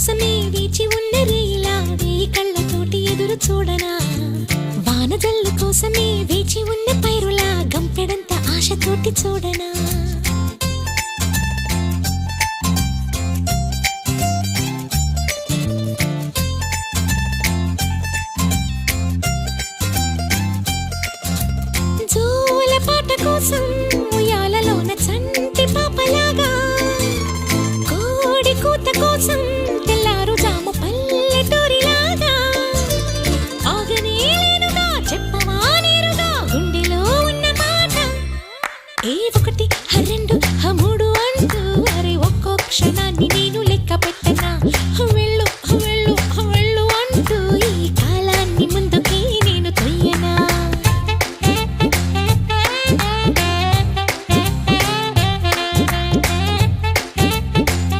కోసమే వేచి ఉన్న రేలా వేయి కళ్ళతోటి ఎదురు చూడనా వానజల్లు కోసమే వేచి ఉన్న పైరులా గంపెడంత ఆశతోటి చూడనా జోల పాట కోసం ఉయ్యాలలోన చంటి పాపలాగా కోడి కూత కోసం